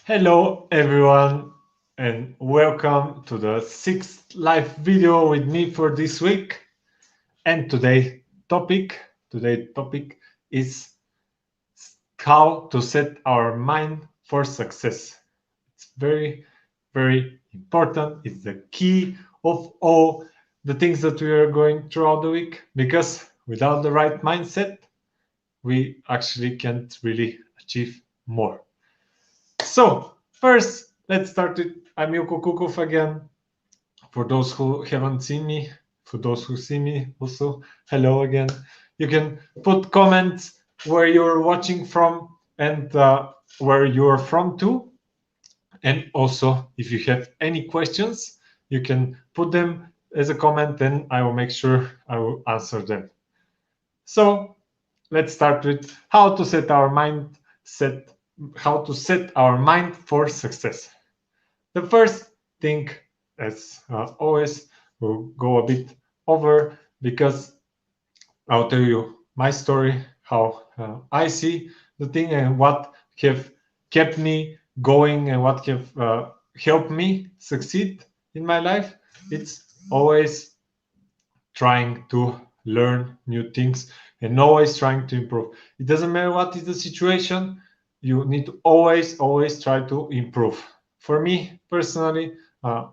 Hello everyone and welcome to the sixth live video with me for this week. And today topic is how to set our mind for success. It's very important. It's the key of all the things that we are going throughout the week, because without the right mindset, we actually can't really achieve more. So first, let's start with I'm Milko Kukov again. For those who haven't seen me, for those who see me also, hello again. You can put comments where you're watching from and where you're from too. And also, if you have any questions, you can put them as a comment and I will make sure I will answer them. So let's start with how to set our mind for success. The first thing, as always, we'll go a bit over, because I'll tell you my story, how I see the thing, and what have kept me going and what have helped me succeed in my life. It's always trying to learn new things and always trying to improve. It doesn't matter what is the situation, you need to always try to improve. For me personally, I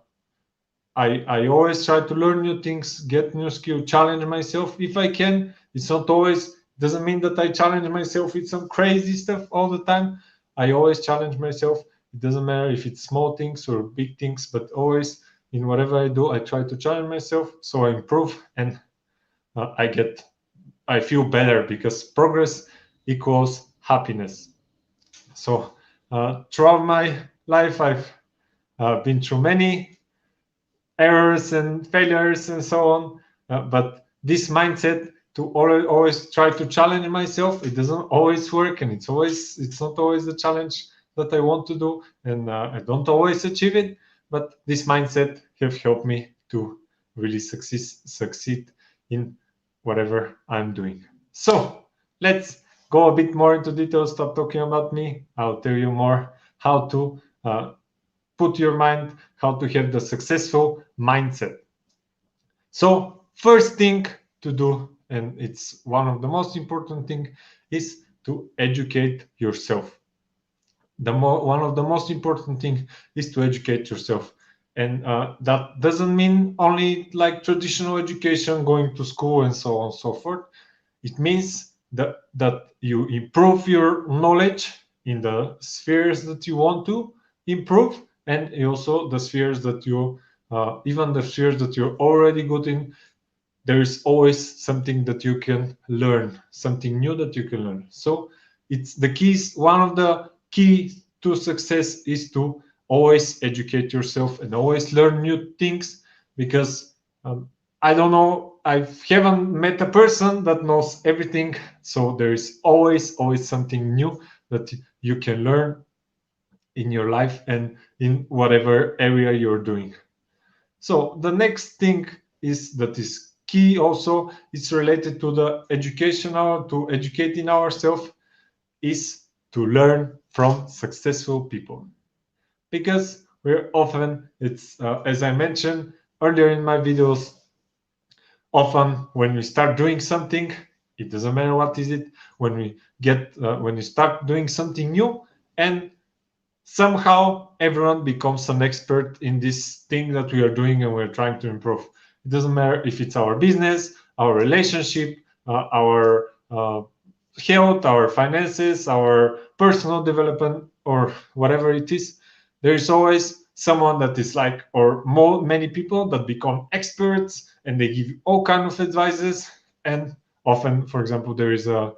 always try to learn new things, get new skill, challenge myself if I can. It's not always, doesn't mean that I challenge myself with some crazy stuff all the time. I always challenge myself. It doesn't matter if it's small things or big things, but always in whatever I do, I try to challenge myself so I improve, and I feel better, because progress equals happiness. So throughout my life, I've been through many errors and failures and so on. But this mindset to always try to challenge myself, it doesn't always work, and it's not always the challenge that I want to do, and I don't always achieve it. But this mindset have helped me to really succeed in whatever I'm doing. So let's go a bit more into detail. Stop talking about me. I'll tell you more how to put your mind, how to have the successful mindset. So first thing to do, and it's one of the most important thing, is to educate yourself. One of the most important thing is to educate yourself, and that doesn't mean only like traditional education, going to school and so on and so forth. It means that you improve your knowledge in the spheres that you want to improve, and also the spheres that you even the spheres that you're already good in. There is always something that you can learn, something new that you can learn. So it's the keys. One of the keys to success is to always educate yourself and always learn new things, because I don't know, I haven't met a person that knows everything. So there is always something new that you can learn in your life and in whatever area you're doing. So the next thing that is key also, it's related to the educational, to educating ourselves, is to learn from successful people. Because we're often, it's as I mentioned earlier in my videos, often when we start doing something, it doesn't matter what is it, when we start doing something new, and somehow everyone becomes an expert in this thing that we are doing and we're trying to improve. It doesn't matter if it's our business, our relationship, our health, our finances, our personal development, or whatever it is. There is always someone that is like, or many people that become experts, and they give you all kind of advices. And often, for example, there is a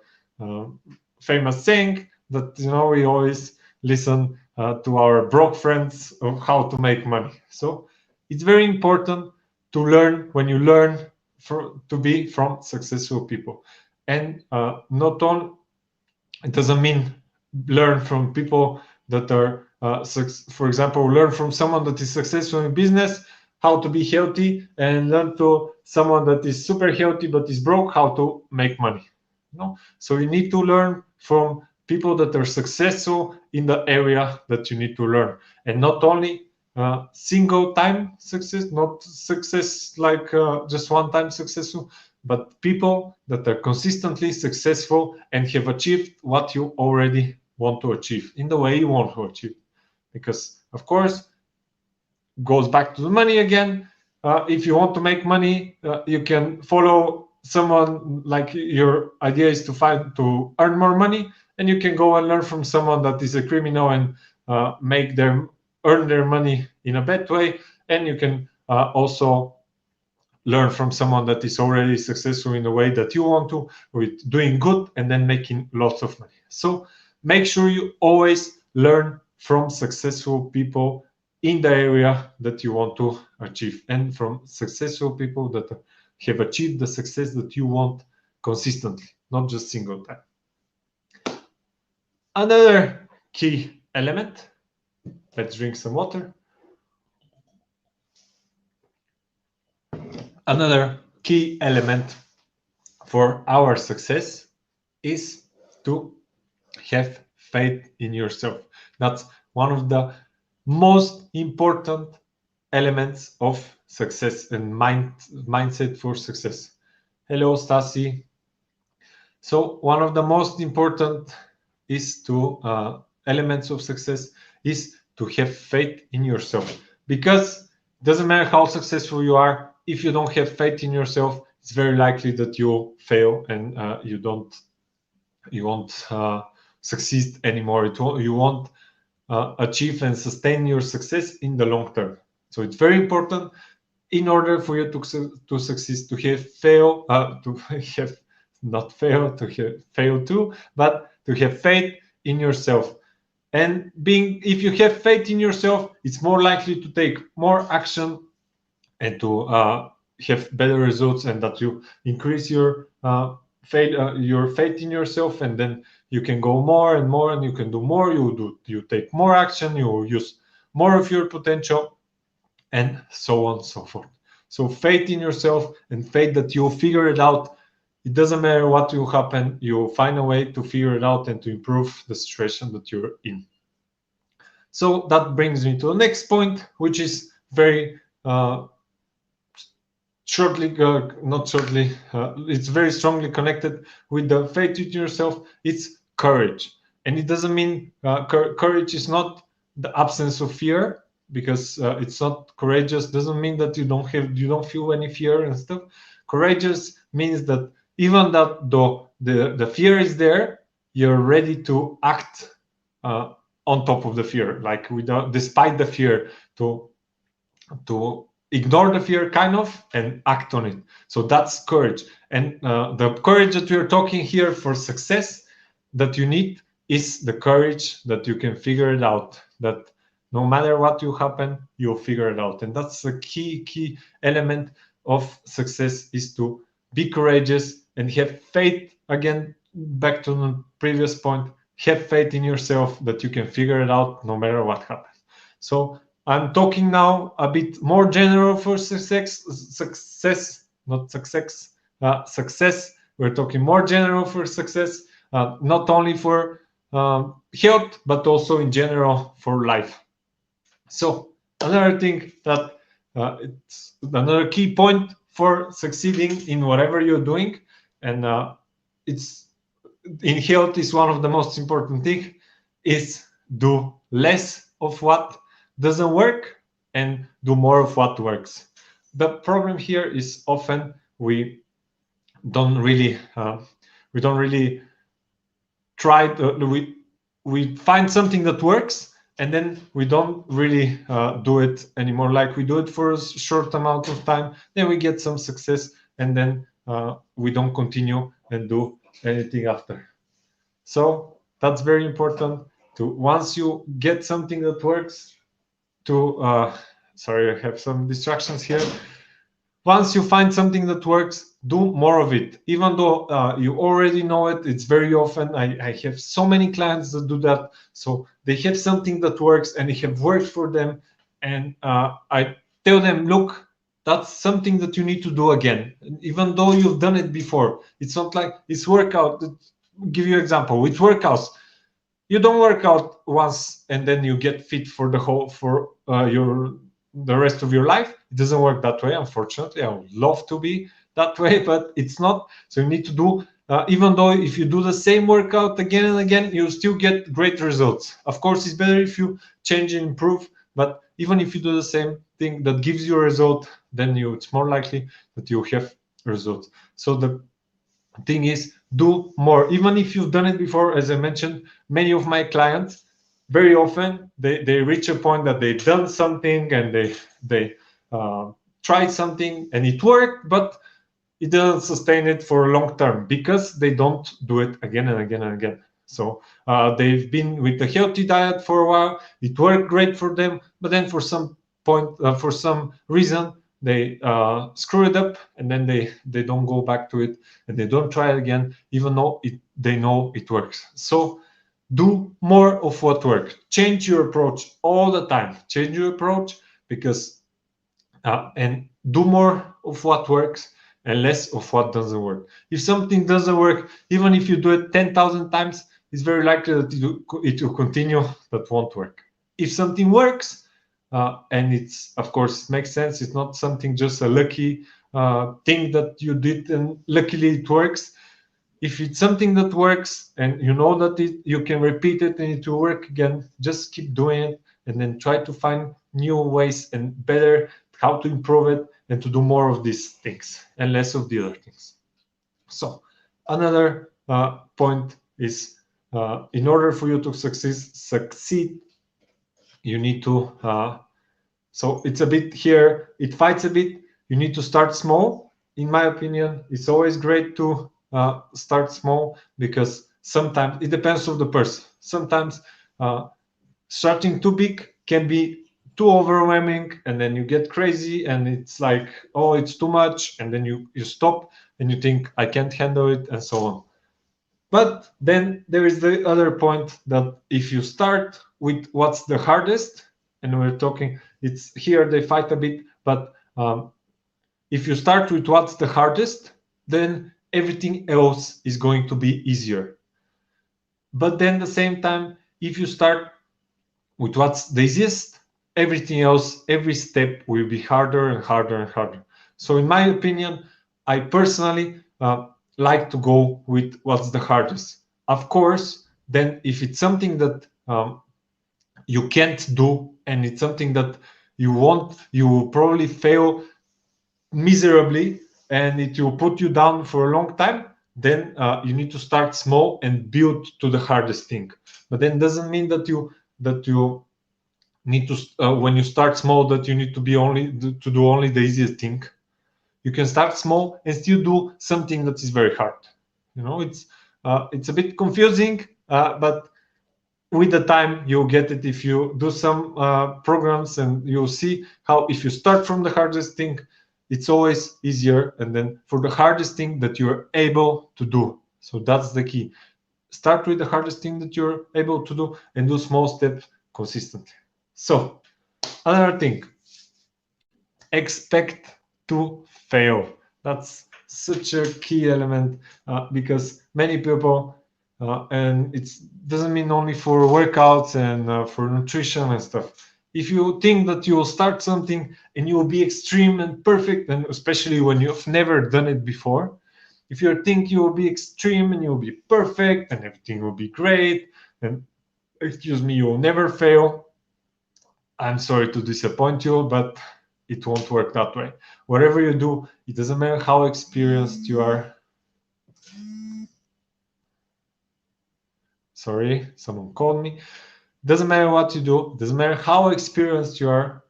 famous saying that we always listen to our broke friends of how to make money. So it's very important to learn, when you learn, to be from successful people. And not only, it doesn't mean learn from people that are for example, learn from someone that is successful in business how to be healthy, and learn to someone that is super healthy but is broke how to make money. So you need to learn from people that are successful in the area that you need to learn, and not only single time success, not success like just one time successful, but people that are consistently successful and have achieved what you already want to achieve in the way you want to achieve. Because of course, goes back to the money again. If you want to make money, you can follow someone, like your idea is to earn more money, and you can go and learn from someone that is a criminal and make them earn their money in a bad way. And you can also learn from someone that is already successful in the way that you want to, with doing good and then making lots of money. So make sure you always learn from successful people in the area that you want to achieve, and from successful people that have achieved the success that you want consistently, not just single time. Another key element, let's drink some water. Another key element for our success is to have faith in yourself. That's one of the most important elements of success and mindset for success. Hello, Stasi. So one of the most important is to elements of success is to have faith in yourself, because it doesn't matter how successful you are, if you don't have faith in yourself, it's very likely that you'll fail and you won't succeed anymore. You won't achieve and sustain your success in the long term. So it's very important, in order for you to succeed, to have fail, to have not fail, to have fail too, but to have faith in yourself. And if you have faith in yourself, it's more likely to take more action and to have better results, and that you increase your faith in yourself, and then you can go more and more, and you can do more. You take more action, you use more of your potential, and so on and so forth. So faith in yourself, and faith that you'll figure it out. It doesn't matter what will happen, you'll find a way to figure it out and to improve the situation that you're in. So that brings me to the next point, which is very it's very strongly connected with the faith in yourself. It's courage. And it doesn't mean courage is not the absence of fear, because it's not courageous doesn't mean that you don't feel any fear and stuff. Courageous means that even that though the fear is there, you're ready to act on top of the fear, like despite the fear, to ignore the fear kind of and act on it. So that's courage. And the courage that we're talking here for success that you need is the courage that you can figure it out, that no matter what will happen, you'll figure it out. And that's the key element of success, is to be courageous and have faith. Again, back to the previous point, have faith in yourself that you can figure it out no matter what happens. So I'm talking now a bit more general for success. We're talking more general for success, not only for health, but also in general for life. So another thing that it's another key point for succeeding in whatever you're doing, and it's in health is one of the most important thing, is do less of what doesn't work and do more of what works. The problem here is often we don't really try we find something that works, and then we don't really do it anymore. Like we do it for a short amount of time, then we get some success, and then we don't continue and do anything after. So that's very important. To once you get something that works, to sorry, I have some distractions here. Once you find something that works, do more of it. Even though you already know it, it's very often, I have so many clients that do that. So they have something that works and it have worked for them. And I tell them, look, that's something that you need to do again. Even though you've done it before, it's not like it's workout. Give you an example with workouts. you don't work out once and then you get fit for the rest of your life. It doesn't work that way, unfortunately. I would love to be that way, but it's not. So you need to do, even though if you do the same workout again and again, you still get great results. Of course, it's better if you change and improve, but even if you do the same thing that gives you a result, then it's more likely that you have results. So the thing is, do more. Even if you've done it before, as I mentioned, many of my clients, very often they reach a point that they've done something and they tried something and it worked, but it doesn't sustain it for long term because they don't do it again and again and again. So they've been with a healthy diet for a while, it worked great for them, but then for some point, for some reason, they screw it up, and then they don't go back to it, and they don't try it again, even though they know it works. So do more of what works. Change your approach all the time. Change your approach, because and do more of what works and less of what doesn't work. If something doesn't work, even if you do it 10,000 times, it's very likely that it will continue, that won't work. If something works, and it's, of course, makes sense, it's not something just a lucky thing that you did and luckily it works. If it's something that works and you know that you can repeat it and it will work again, just keep doing it, and then try to find new ways and better how to improve it and to do more of these things and less of the other things. So another point is, in order for you to succeed, you need to, so it's a bit here, it fights a bit. You need to start small. In my opinion, it's always great to start small, because sometimes it depends on the person. Sometimes starting too big can be too overwhelming, and then you get crazy and it's like, oh, it's too much, and then you stop and you think, I can't handle it, and so on. But then there is the other point, that if you start with what's the hardest, and we're talking, it's here they fight a bit, but if you start with what's the hardest, then everything else is going to be easier. But then at the same time, if you start with what's the easiest, everything else, every step will be harder and harder and harder. So in my opinion, I personally like to go with what's the hardest. Of course, then if it's something that you can't do, and it's something that you will probably fail miserably, and it will put you down for a long time, then you need to start small and build to the hardest thing. But then doesn't mean that you need to when you start small, that you need to be to do only the easiest thing. You can start small and still do something that is very hard. It's a bit confusing, but with the time you'll get it. If you do some programs, and you'll see how, if you start from the hardest thing, it's always easier, and then for the hardest thing that you're able to do. So that's the key. Start with the hardest thing that you're able to do and do small steps consistently. So another thing, expect to fail. That's such a key element, because many people, and it doesn't mean only for workouts and for nutrition and stuff. If you think that you will start something and you will be extreme and perfect, and especially when you've never done it before, if you think you will be extreme and you'll be perfect and everything will be great, and excuse me, you will never fail, I'm sorry to disappoint you, but it won't work that way. Whatever you do, it doesn't matter how experienced you are. Sorry, someone called me. Doesn't matter what you do, doesn't matter how experienced you are,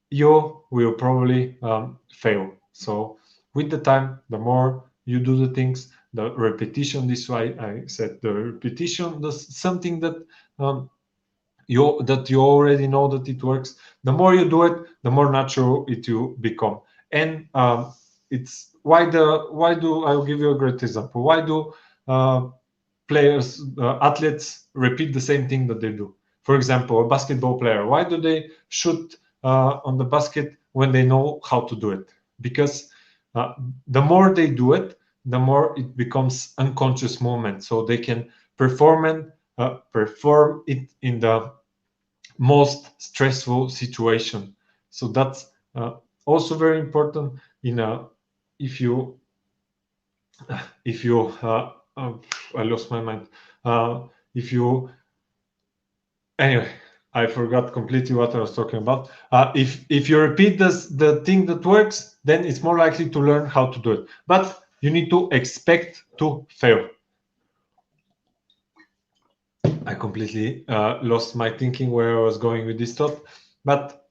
you will probably fail. So with the time, the more you do the things, the repetition, this is why I said the repetition, that's something that you already know that it works. The more you do it, the more natural it will become. And it's I'll give you a great example. Why do players, athletes repeat the same thing that they do? For example, a basketball player, why do they shoot on the basket when they know how to do it? Because the more they do it, the more it becomes unconscious movement, so they can perform perform it in the most stressful situation. So that's also very important in a if you I lost my mind. If you Anyway, I forgot completely what I was talking about. If you repeat the thing that works, then it's more likely to learn how to do it. But you need to expect to fail. I completely lost my thinking where I was going with this thought. But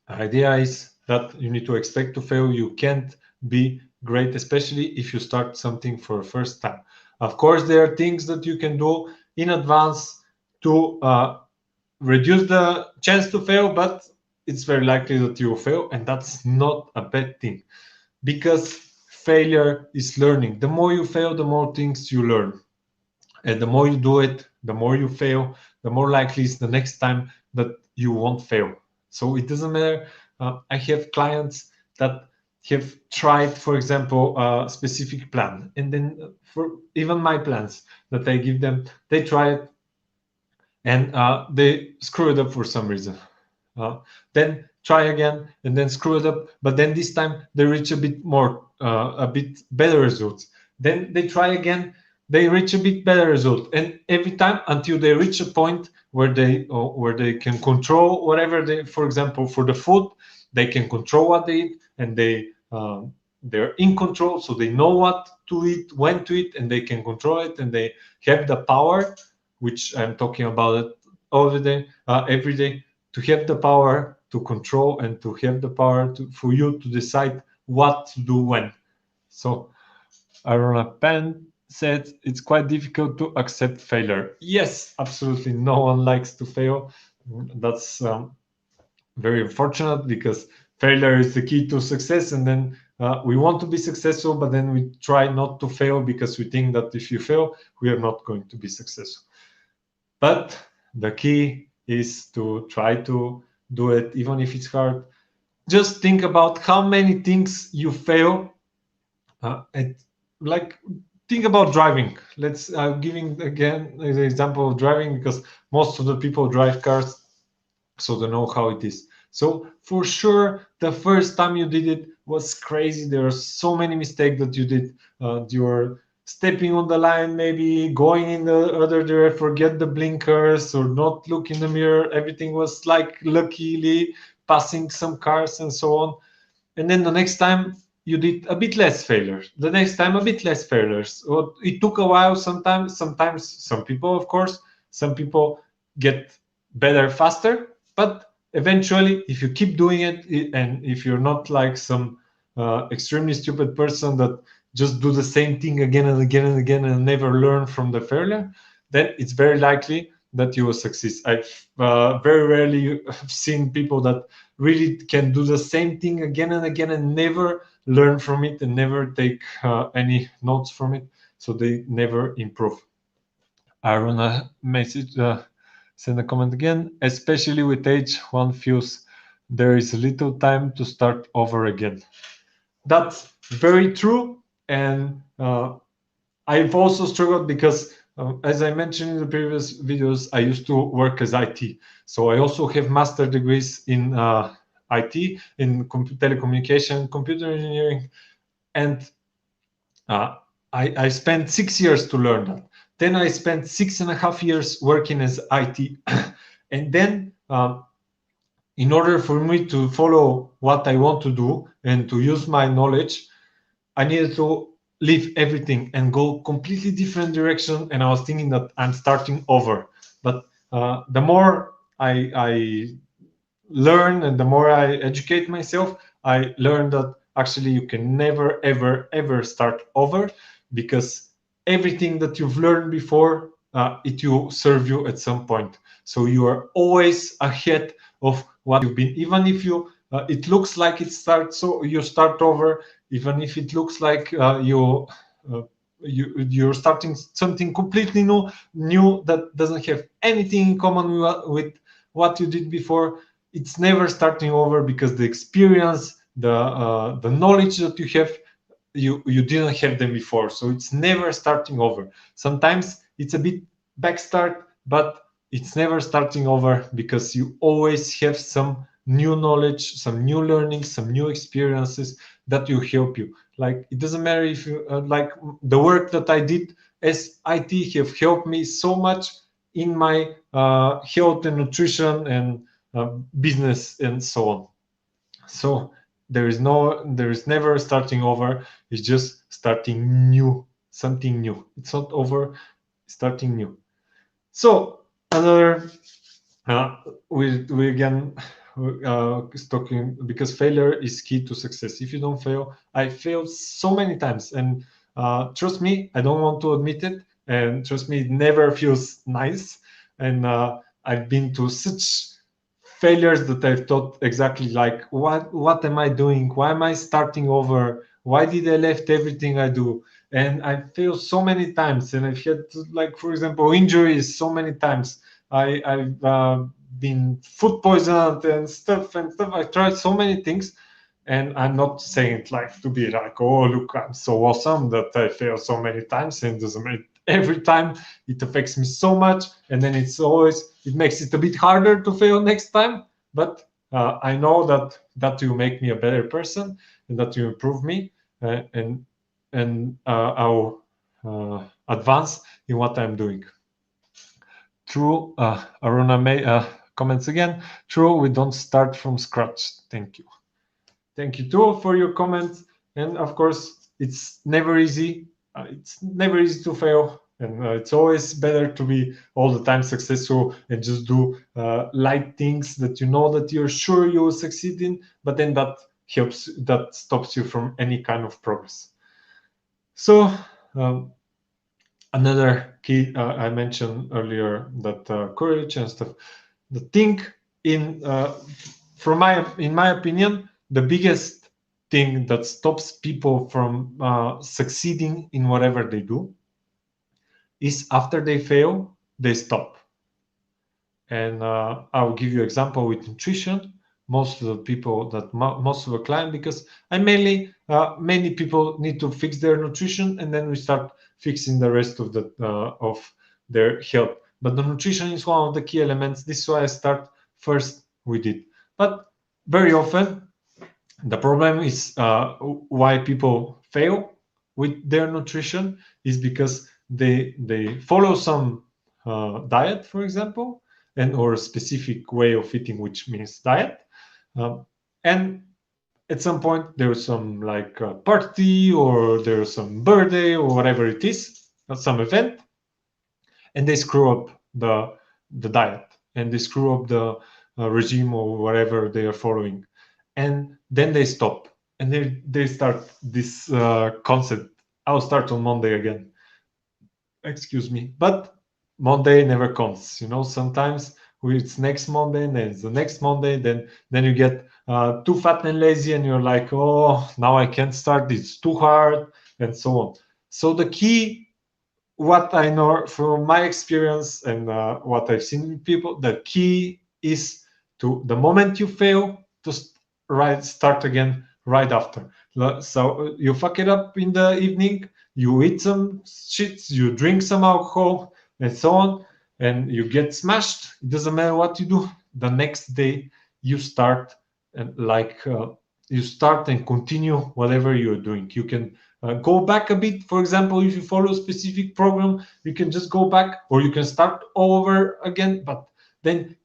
the idea is that you need to expect to fail. You can't be great, especially if you start something for the first time. Of course, there are things that you can do in advance to reduce the chance to fail, but it's very likely that you will fail, and that's not a bad thing because failure is learning. The more you fail, the more things you learn, and the more you do it, the more you fail, the more likely is the next time that you won't fail. So it doesn't matter. I have clients that have tried, for example, a specific plan, and then for even my plans that I give them, they try it and they screw it up for some reason. Then try again and then screw it up, but then this time they reach a bit better results. Then they try again, they reach a bit better result, and every time until they reach a point where they can control whatever they, for example, for the food, they can control what they eat, and they're in control, so they know what to eat, when to eat, and they can control it, and they have the power, which I'm talking about it all the day, every day, to have the power to control and to have the power for you to decide what to do when. So Arona Pan said it's quite difficult to accept failure. Yes, absolutely. No one likes to fail. That's very unfortunate because failure is the key to success. And then we want to be successful, but then we try not to fail because we think that if you fail, we are not going to be successful. But the key is to try to do it, even if it's hard. Just think about how many things you fail. Like, think about driving. I'm giving again the example of driving because most of the people drive cars, so they know how it is. So for sure, the first time you did it was crazy. There are so many mistakes that you did. You're stepping on the line, maybe going in the other direction, forget the blinkers or not look in the mirror. Everything was like luckily passing some cars and so on. And then the next time you did a bit less failures. The next time a bit less failures. It took a while sometimes. Sometimes some people, of course, some people get better faster. But eventually, if you keep doing it, and if you're not like some extremely stupid person that just do the same thing again and again and again and never learn from the failure, then it's very likely that you will succeed. I've very rarely seen people that really can do the same thing again and again and never learn from it and never take any notes from it, so they never improve. I run a message, send a comment again. Especially with age, one feels there is little time to start over again. That's very true, and I've also struggled because, as I mentioned in the previous videos, I used to work as IT. So I also have master degrees in IT, in telecommunication, computer engineering, and I spent 6 years to learn that. Then I spent 6.5 years working as IT, and then in order for me to follow what I want to do and to use my knowledge, I needed to leave everything and go completely different direction. And I was thinking that I'm starting over. But the more I learn and the more I educate myself, I learned that actually you can never, ever, ever start over, because everything that you've learned before, it will serve you at some point. So you are always ahead of what you've been, even if you it looks like it starts, so you start over, even if it looks like you're starting something completely new that doesn't have anything in common with what you did before. It's never starting over, because the experience, the knowledge that you have, you didn't have them before, so it's never starting over. Sometimes it's a bit backstart, but it's never starting over, because you always have some new knowledge, some new learning, some new experiences that will help you. Like, it doesn't matter if you like the work that I did as IT have helped me so much in my health and nutrition and business and so on. So there is never starting over. It's just starting new, something new. It's not over, starting new. So another we again talking, because failure is key to success. If you don't fail, I failed so many times, and trust me, I don't want to admit it, and trust me, it never feels nice. And I've been to such failures that I've thought exactly like, what am I doing? Why am I starting over? Why did I left everything I do? And I failed so many times, and I've had, like, for example, injuries so many times. I've been food poisoned and stuff and stuff. I tried so many things, and I'm not saying it like to be like, oh, look, I'm so awesome that I fail so many times, and doesn't make every time it affects me so much, and then it makes it a bit harder to fail next time. But I know that will make me a better person, and that will improve me, and I'll advance in what I'm doing. True, Aruna May comments again. True, we don't start from scratch. Thank you. Thank you too for your comments. And of course, it's never easy. It's never easy to fail. And it's always better to be all the time successful and just do light things that you know that you're sure you will succeed in, but then that stops you from any kind of progress. So another key, I mentioned earlier, that courage and stuff. The thing in my opinion, the biggest thing that stops people from succeeding in whatever they do is after they fail, they stop. And I'll give you an example with nutrition. Most of the people most of the client, because I mainly many people need to fix their nutrition, and then we start fixing the rest of their health. But the nutrition is one of the key elements. This is why I start first with it. But very often the problem is why people fail with their nutrition is because they follow some diet, for example, and or a specific way of eating, which means diet. And at some point there's some like a party, or there's some birthday, or whatever it is, some event, and they screw up the diet, and they screw up the regime or whatever they are following, and then they stop, and they start this concept. I'll start on Monday again. Excuse me, but Monday never comes. Sometimes it's next Monday, and then it's the next Monday. Then you get too fat and lazy, and you're like, oh, now I can't start. It's too hard, and so on. So the key, what I know from my experience and what I've seen in people, the key is to the moment you fail to start again right after. So you fuck it up in the evening, you eat some shit, you drink some alcohol, and so on, and you get smashed. It doesn't matter what you do. The next day you start, and you start and continue whatever you're doing. You can go back a bit. For example, if you follow a specific program, you can just go back, or you can start all over again. But then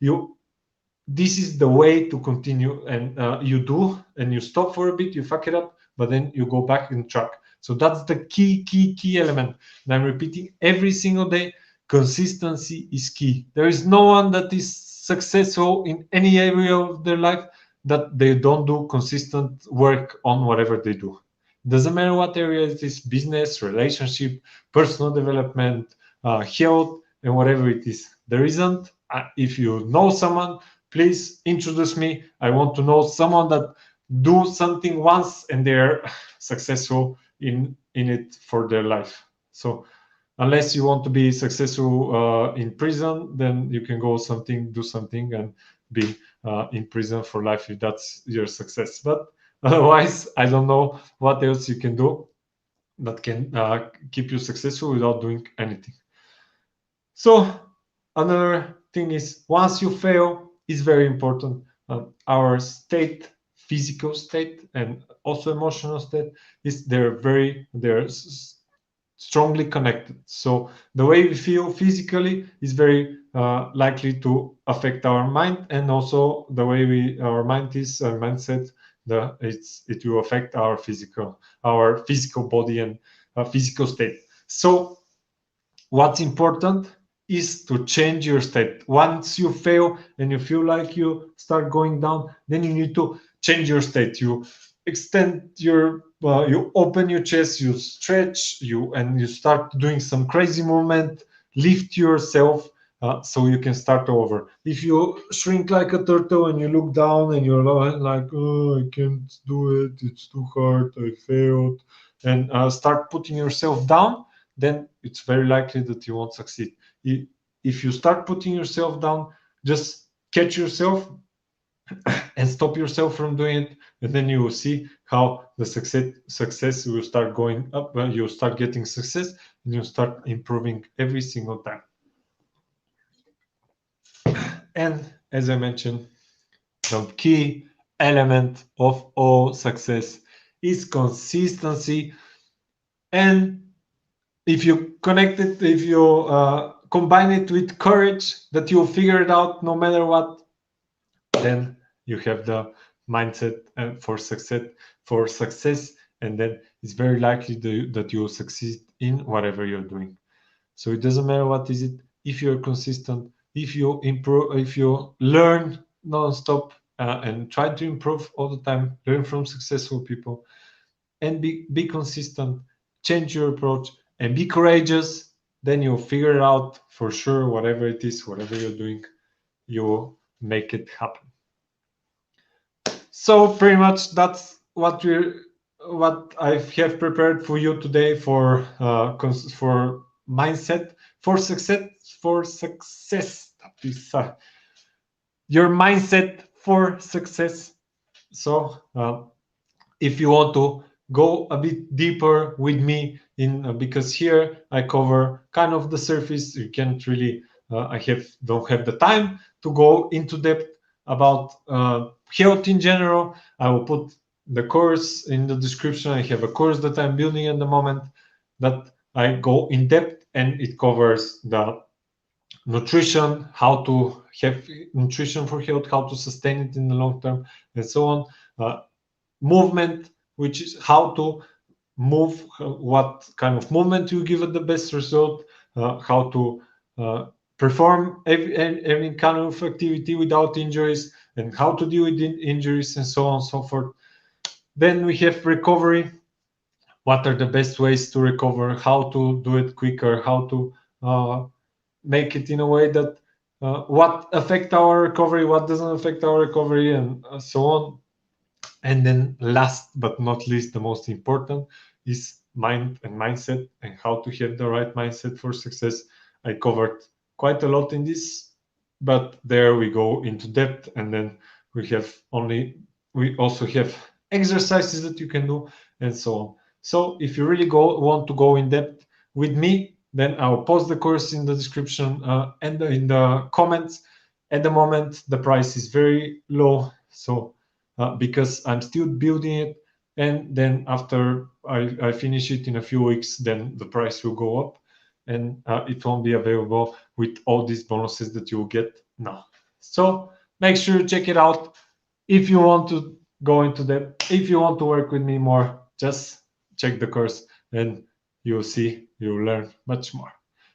this is the way to continue, and you do, and you stop for a bit, you fuck it up, but then you go back and track. So that's the key element. And I'm repeating every single day, consistency is key. There is no one that is successful in any area of their life that they don't do consistent work on whatever they do. Doesn't matter what area it is: business, relationship, personal development, health, and whatever it is. There isn't. If you know someone, please introduce me. I want to know someone that do something once and they're successful in it for their life. So unless you want to be successful in prison, then you can do something and be in prison for life if that's your success. But otherwise, I don't know what else you can do that can keep you successful without doing anything. So Another thing is, once you fail, is very important. Our state, physical state, and also emotional state, is they're strongly connected. So the way we feel physically is very likely to affect our mind, and also the way our mind is, our mindset, it will affect our physical body and physical state. So what's important is to change your state. Once you fail and you feel like you start going down, then you need to change your state. You extend you open your chest, you stretch, and you start doing some crazy movement, lift yourself, so you can start over. If you shrink like a turtle and you look down and you're like, oh, I can't do it, it's too hard, I failed, and start putting yourself down, then it's very likely that you won't succeed. If you start putting yourself down, just catch yourself and stop yourself from doing it, and then you will see how the success will start going up. You'll start getting success, and you'll start improving every single time. And as I mentioned, the key element of all success is consistency. And if you combine it with courage, that you'll figure it out no matter what, then you have the mindset for success, and then it's very likely that you will succeed in whatever you're doing. So it doesn't matter what is it. If you're consistent, if you improve, if you learn non-stop, and try to improve all the time, learn from successful people, and be consistent, change your approach, and be courageous, then you'll figure it out for sure. Whatever it is, whatever you're doing, you'll make it happen. So pretty much that's what I have prepared for you today for mindset for success. That is your mindset for success. So if you want to go a bit deeper with me because here I cover kind of the surface, you can't really don't have the time to go into depth about health in general. I will put the course in the description. I have a course that I'm building at the moment that I go in depth, and it covers the nutrition, how to have nutrition for health, how to sustain it in the long term, and so on. Movement, which is how to move, what kind of movement you give it the best result, how to perform every kind of activity without injuries, and how to deal with injuries, and so on and so forth. Then we have recovery. What are the best ways to recover? How to do it quicker? How to make it in a way that what affect our recovery, what doesn't affect our recovery, and so on. And then last but not least, the most important is mind and mindset, and how to have the right mindset for success. I covered quite a lot in this, but there we go into depth. And then we also have exercises that you can do, and so on. So if you really want to go in depth with me, then I'll post the course in the description and in the comments. At the moment, the price is very low, so because I'm still building it, and then after I finish it in a few weeks, then the price will go up, and it won't be available with all these bonuses that you'll get now. So make sure you check it out. If you want to go into that, if you want to work with me more, just check the course, and you'll learn much more.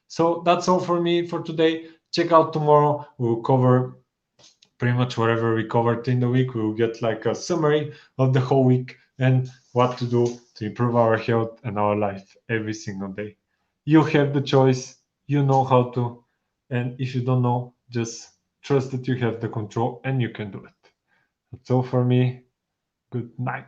So that's all for me for today. Check out tomorrow. We'll cover pretty much whatever we covered in the week. We will get like a summary of the whole week and what to do to improve our health and our life every single day. You have the choice, you know how to, and if you don't know, just trust that you have the control and you can do it. That's all for me. Good night.